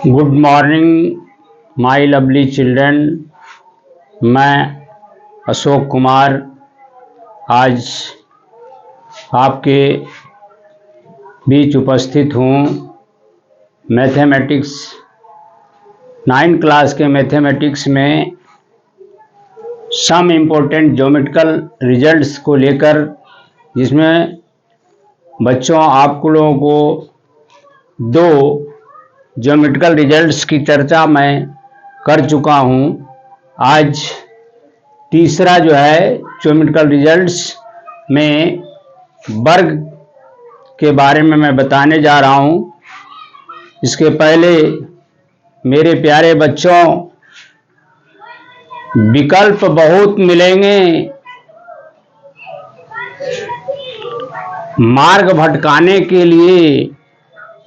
Good morning my lovely children. मैं अशोक कुमार आज आपके बीच उपस्थित हूँ। मैथमेटिक्स 9th क्लास के मैथमेटिक्स में सम इम्पोर्टेंट ज्योमेट्रिकल रिजल्ट्स को लेकर, जिसमें बच्चों आप लोगों को दो ज्योमेट्रिकल रिजल्ट्स की चर्चा मैं कर चुका हूँ। आज तीसरा जो है ज्योमेट्रिकल रिजल्ट्स में वर्ग के बारे में मैं बताने जा रहा हूँ। इसके पहले मेरे प्यारे बच्चों, विकल्प बहुत मिलेंगे, मार्ग भटकाने के लिए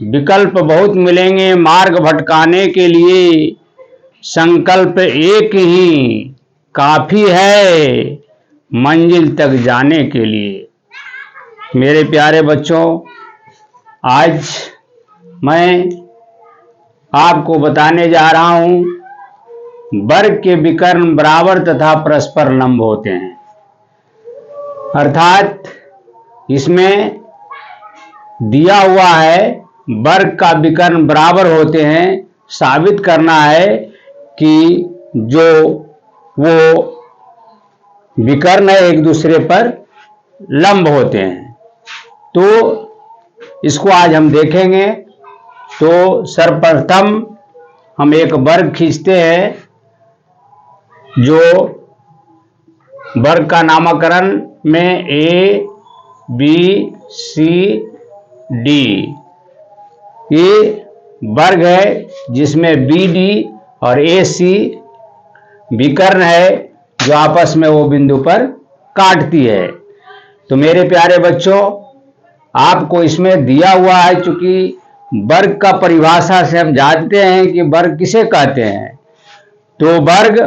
विकल्प बहुत मिलेंगे। मार्ग भटकाने के लिए संकल्प एक ही काफी है मंजिल तक जाने के लिए। मेरे प्यारे बच्चों, आज मैं आपको बताने जा रहा हूं वर्ग के विकर्ण बराबर तथा परस्पर लंब होते हैं। अर्थात इसमें दिया हुआ है वर्ग का विकर्ण बराबर होते हैं। साबित करना है कि जो वो विकर्ण है एक दूसरे पर लंब होते हैं। तो इसको आज हम देखेंगे। तो सर्वप्रथम हम एक वर्ग खींचते हैं, जो वर्ग का नामकरण में ए बी सी डी, ये वर्ग है जिसमें बी डी और ए सी विकर्ण है जो आपस में वो बिंदु पर काटती है। तो मेरे प्यारे बच्चों, आपको इसमें दिया हुआ है, चूंकि वर्ग का परिभाषा से हम जानते हैं कि वर्ग किसे कहते हैं। तो वर्ग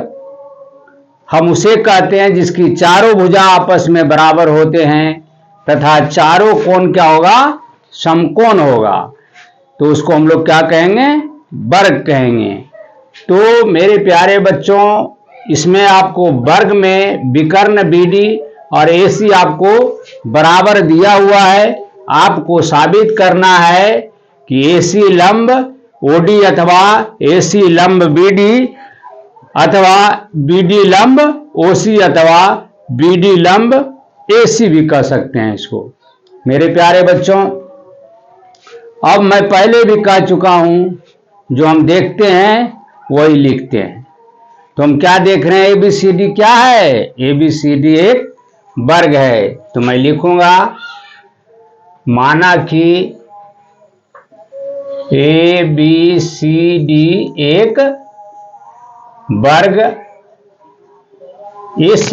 हम उसे कहते हैं जिसकी चारों भुजा आपस में बराबर होते हैं तथा चारों कोण क्या होगा, समकोण होगा। तो उसको हम लोग क्या कहेंगे, वर्ग कहेंगे। तो मेरे प्यारे बच्चों, इसमें आपको वर्ग में विकर्ण बीडी और एसी आपको बराबर दिया हुआ है। आपको साबित करना है कि एसी लंब ओडी अथवा एसी लंब बीडी अथवा बीडी लंब ओसी अथवा बीडी लंब एसी भी कह सकते हैं इसको। मेरे प्यारे बच्चों, अब मैं पहले भी कह चुका हूं, जो हम देखते हैं वही लिखते हैं। तो हम क्या देख रहे हैं, एबीसीडी क्या है, एबीसीडी एक वर्ग है। तो मैं लिखूंगा, माना कि एबीसीडी एक वर्ग इस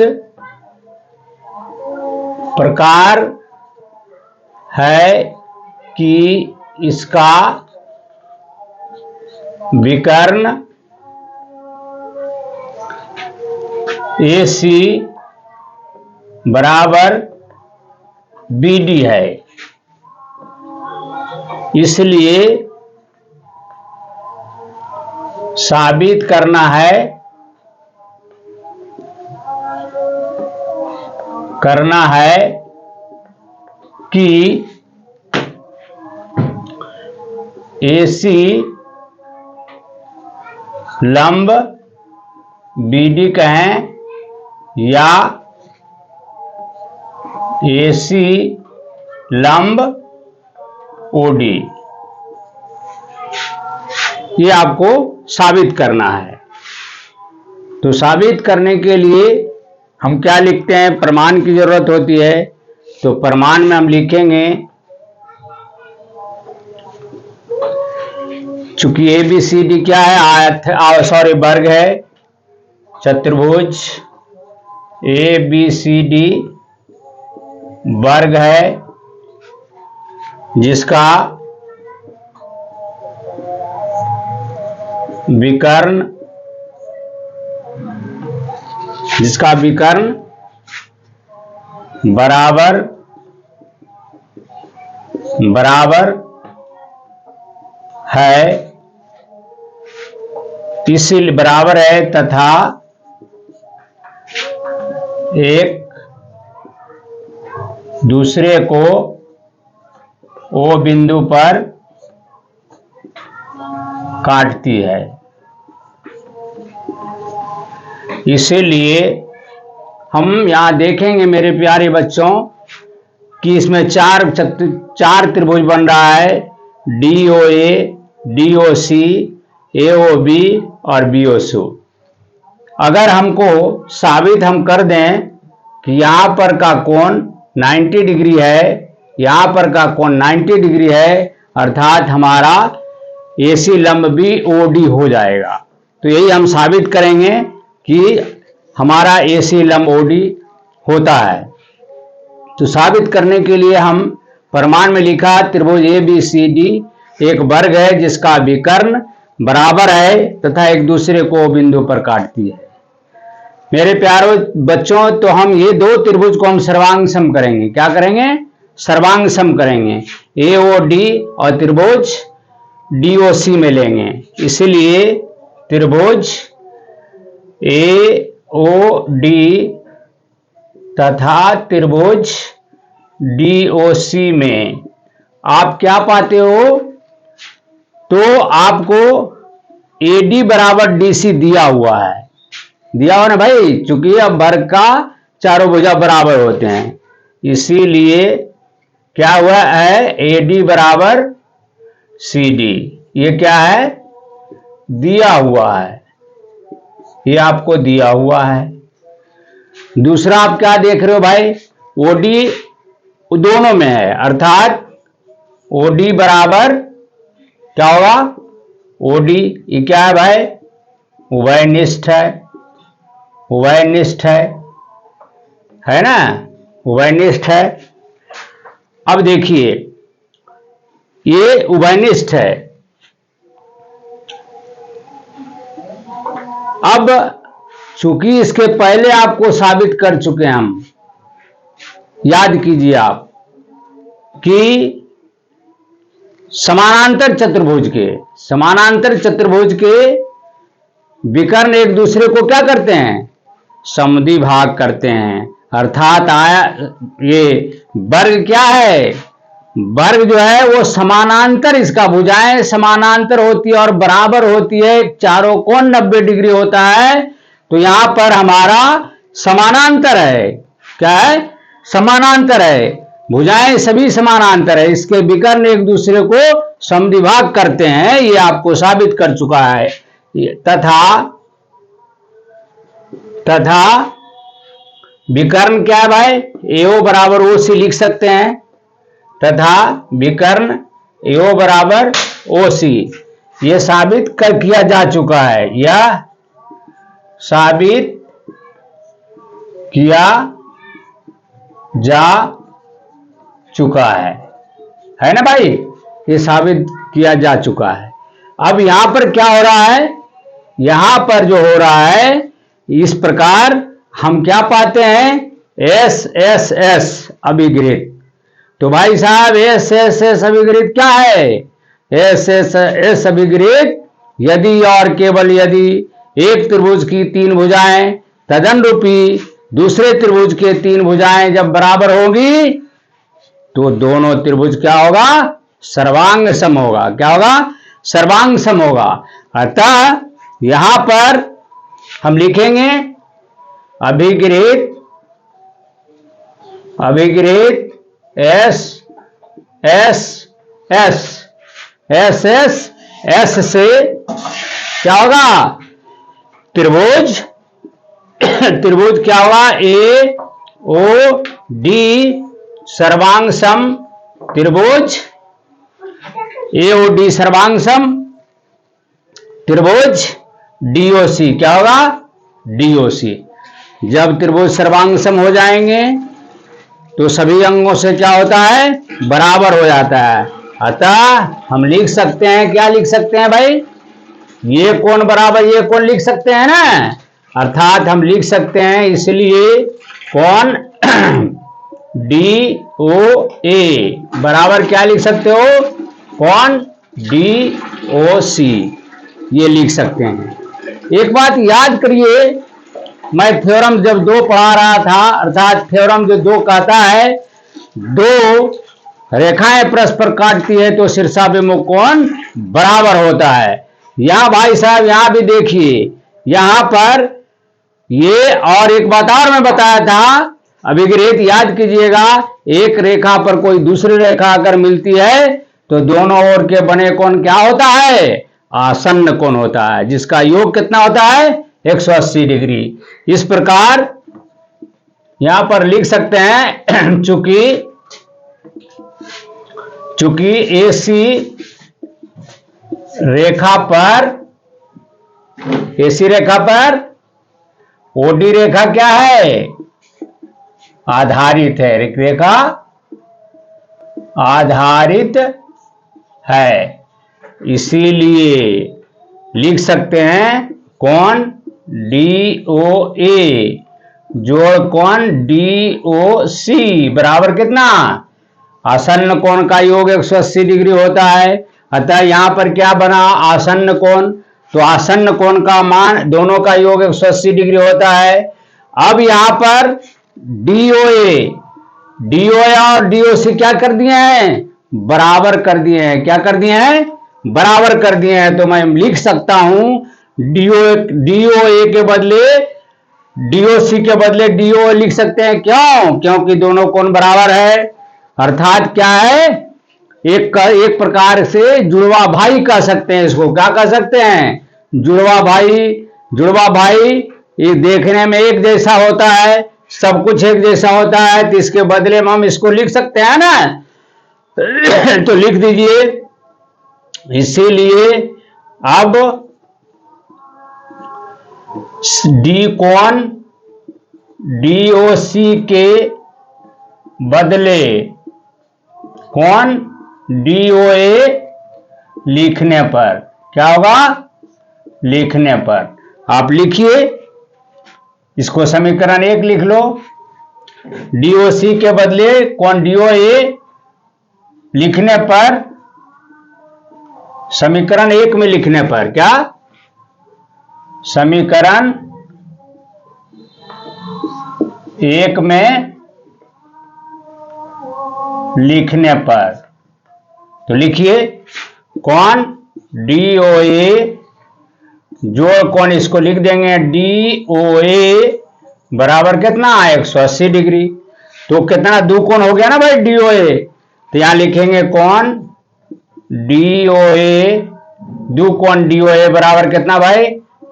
प्रकार है कि इसका विकर्ण AC बराबर BD है। इसलिए साबित करना है कि AC लंब BD कहें या AC लंब OD, ये आपको साबित करना है। तो साबित करने के लिए हम क्या लिखते हैं, प्रमाण की जरूरत होती है। तो प्रमाण में हम लिखेंगे, चूंकि एबीसीडी क्या है, वर्ग है, चतुर्भुज एबीसीडी वर्ग है जिसका विकर्ण बराबर है इसी बराबर है तथा एक दूसरे को ओ बिंदु पर काटती है। इसीलिए हम यहां देखेंगे मेरे प्यारे बच्चों कि इसमें चार त्रिभुज बन रहा है, DOA, DOC, AOB और BOC। अगर हमको साबित हम कर दें कि यहां पर का कोण 90 डिग्री है, यहां पर का कोण 90 डिग्री है, अर्थात हमारा AC लंब भी OD हो जाएगा। तो यही हम साबित करेंगे कि हमारा AC लंब OD होता है। तो साबित करने के लिए हम प्रमाण में लिखा त्रिभुज ABCD एक वर्ग है जिसका विकर्ण बराबर है तथा एक दूसरे को बिंदु पर काटती है। मेरे प्यारे बच्चों, तो हम ये दो त्रिभुज को हम सर्वांग सम करेंगे। क्या करेंगे? सर्वांग सम करेंगे। AOD और त्रिभुज DOC में लेंगे। इसलिए त्रिभुज AOD तथा त्रिभुज DOC में आप क्या पाते हो? तो आपको AD बराबर DC दिया हुआ है, दिया हुआ ना भाई, चूंकि अब वर्ग का चारों भुजा बराबर होते हैं, इसीलिए क्या हुआ है? AD बराबर CD। ये क्या है? दिया हुआ है, ये आपको दिया हुआ है। दूसरा आप क्या देख रहे हो भाई? OD दोनों में है, अर्थात OD बराबर क्या होगा? OD ये क्या है भाई? उभयनिष्ठ है, उभयनिष्ठ है ना, उभयनिष्ठ है। अब देखिए ये उभयनिष्ठ है। अब चूंकि इसके पहले आपको साबित कर चुके हैं हम, याद कीजिए आप कि समानांतर चतुर्भुज के विकर्ण एक दूसरे को क्या करते हैं? समद्विभाग करते हैं। अर्थात ये वर्ग क्या है? वर्ग जो है वो समानांतर, इसका भुजाएं समानांतर होती है और बराबर होती है, चारों कोण 90 डिग्री होता है। तो यहां पर हमारा समानांतर है। क्या है? समानांतर है, भुजाएं सभी समानांतर है, इसके विकर्ण एक दूसरे को समद्विभाग करते हैं, ये आपको साबित कर चुका है। तथा विकर्ण क्या है भाई? AO बराबर OC लिख सकते हैं, तथा विकर्ण AO बराबर OC ये साबित किया जा चुका है, यह साबित किया जा चुका है ना भाई? ये साबित किया जा चुका है। अब यहां पर क्या हो रहा है? यहां पर जो हो रहा है, इस प्रकार हम क्या पाते हैं? SSS अभिगृहित। तो भाई साहब SSS अभिगृहित क्या है? SSS अभिगृहित यदि और केवल यदि एक त्रिभुज की तीन भुजाएं तदनुरूपी दूसरे त्रिभुज के तीन भुजाएं जब बराबर होंगी तो दोनों त्रिभुज क्या होगा? सर्वांग सम होगा। क्या होगा? सर्वांग सम होगा। अतः यहां पर हम लिखेंगे अभिगृहित S से क्या होगा? त्रिभुज क्या होगा? AOD सर्वांग सम त्रिभुज AOD सर्वांग सम त्रिभुज DOC क्या होगा? DOC। जब त्रिभुज सर्वांग सम हो जाएंगे तो सभी अंगों से क्या होता है? बराबर हो जाता है। अतः हम लिख सकते हैं, क्या लिख सकते हैं भाई? ये कोण बराबर ये कोण लिख सकते हैं ना, अर्थात हम लिख सकते हैं, इसलिए कोण DOA बराबर क्या लिख सकते हो? कोण DOC ये लिख सकते हैं। एक बात याद करिए, मैं थ्योरम जब 2 पढ़ा रहा था, अर्थात थ्योरम जो 2 कहता है 2 रेखाएं परस्पर काटती है तो शीर्षाभिमुख कोण बराबर होता है। यहां भाई साहब यहां भी देखिए, यहां पर ये और एक बात और मैं बताया था, अभिगृहित याद कीजिएगा, एक रेखा पर कोई दूसरी रेखा अगर मिलती है तो दोनों ओर के बने कोण क्या होता है? आसन्न कोण होता है, जिसका योग कितना होता है? 180 डिग्री। इस प्रकार यहां पर लिख सकते हैं चूंकि एसी रेखा पर ओडी रेखा क्या है? आधारित है, रेखा आधारित है, इसीलिए लिख सकते हैं कोण DOA जोड़ कोण DOC बराबर कितना? आसन्न कोण का योग 180 डिग्री होता है। अतः यहां पर क्या बना? आसन्न कोण। तो आसन्न कोण का मान दोनों का योग 180 डिग्री होता है। अब यहां पर DOA और DOC क्या कर दिए हैं? बराबर कर दिए हैं। क्या कर दिए हैं? बराबर कर दिए हैं। तो मैं लिख सकता हूं DOA के बदले DOC के बदले DOA लिख सकते हैं। क्यों? क्योंकि दोनों कोण बराबर है। अर्थात क्या है? एक प्रकार से जुड़वा भाई कह सकते हैं इसको। क्या कह सकते हैं? जुड़वा भाई। जुड़वा भाई ये देखने में एक जैसा होता है, सब कुछ एक जैसा होता है, तो इसके बदले में हम इसको लिख सकते हैं ना। तो लिख दीजिए। इसीलिए अब डी कोण DOC के बदले कोण DOA लिखने पर क्या होगा? लिखने पर आप लिखिए, इसको समीकरण 1 लिख लो। DOC के बदले कोण DOA लिखने पर, समीकरण 1 में लिखने पर क्या? समीकरण 1 में लिखने पर तो लिखिए कोण DOA जोड़ कोण, इसको लिख देंगे DOA बराबर कितना? 180 डिग्री। तो कितना दो कोण हो गया ना भाई DOA। तो यहां लिखेंगे कोण DOA, दो कोण DOA बराबर कितना भाई?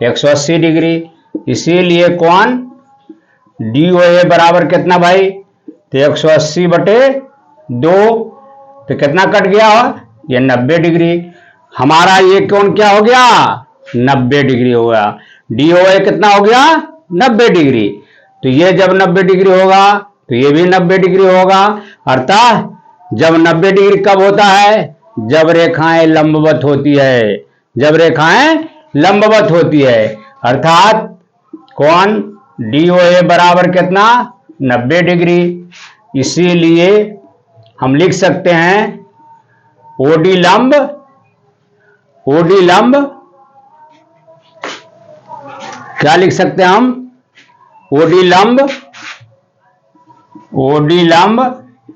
180 डिग्री। इसीलिए कोण DOA बराबर कितना भाई? तो 180 बटे 2, तो कितना कट गया? ये 90 डिग्री। हमारा ये कोण क्या हो गया? 90 डिग्री हो गया। DOA कितना हो गया? 90 डिग्री। तो ये जब 90 डिग्री होगा तो ये भी 90 डिग्री होगा। अर्थात जब 90 डिग्री कब होता है? जब रेखाएं लंबवत होती है। जब रेखाएं लंबवत होती है, अर्थात कोण DOA बराबर कितना? 90 डिग्री। इसीलिए हम लिख सकते हैं OD लंब क्या लिख सकते हैं हम? OD लंब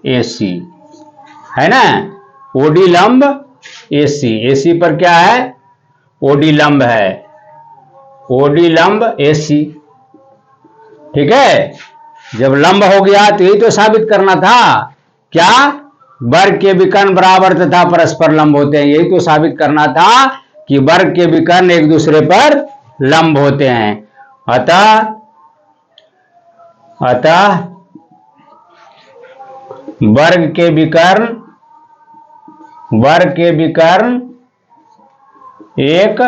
AC है ना। OD लंब AC पर क्या है? OD लंब है। OD लंब AC, ठीक है। जब लंब हो गया तो यही तो साबित करना था। क्या? वर्ग के विकर्ण बराबर तथा परस्पर लंब होते हैं। यही तो साबित करना था कि वर्ग के विकर्ण एक दूसरे पर लंब होते हैं। अतः वर्ग के विकर्ण एक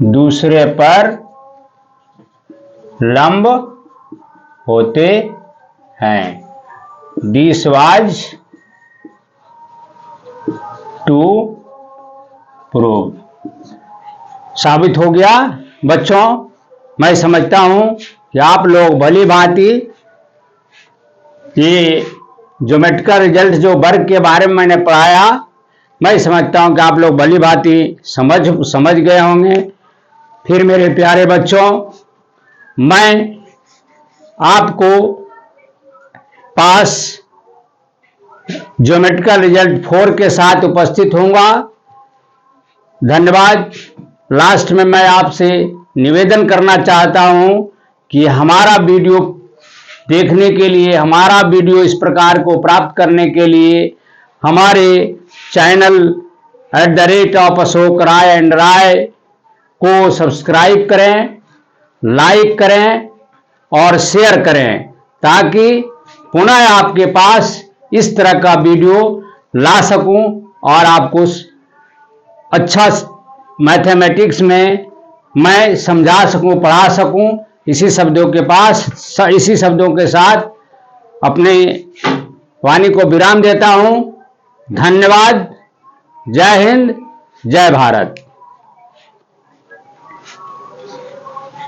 दूसरे पर लंब होते हैं। This was to prove. साबित हो गया बच्चों। मैं समझता हूं कि आप लोग भली भांति ये ज्योमेट्रिकल रिजल्ट जो वर्ग के बारे में मैंने पढ़ाया, मैं समझता हूं कि आप लोग भली भांति समझ गए होंगे। फिर मेरे प्यारे बच्चों, मैं आपको पास ज्योमेट्रिकल रिजल्ट 4 के साथ उपस्थित होऊंगा। धन्यवाद। लास्ट में मैं आपसे निवेदन करना चाहता हूं कि हमारा वीडियो देखने के लिए, हमारा वीडियो इस प्रकार को प्राप्त करने के लिए हमारे चैनल @अशोक राय एंड राय को सब्सक्राइब करें, लाइक करें और शेयर करें, ताकि पुनः आपके पास इस तरह का वीडियो ला सकूं और आपको अच्छा मैथमेटिक्स में मैं समझा सकूं, पढ़ा सकूं। इसी शब्दों के साथ अपने वाणी को विराम देता हूं। धन्यवाद। जय हिंद, जय भारत।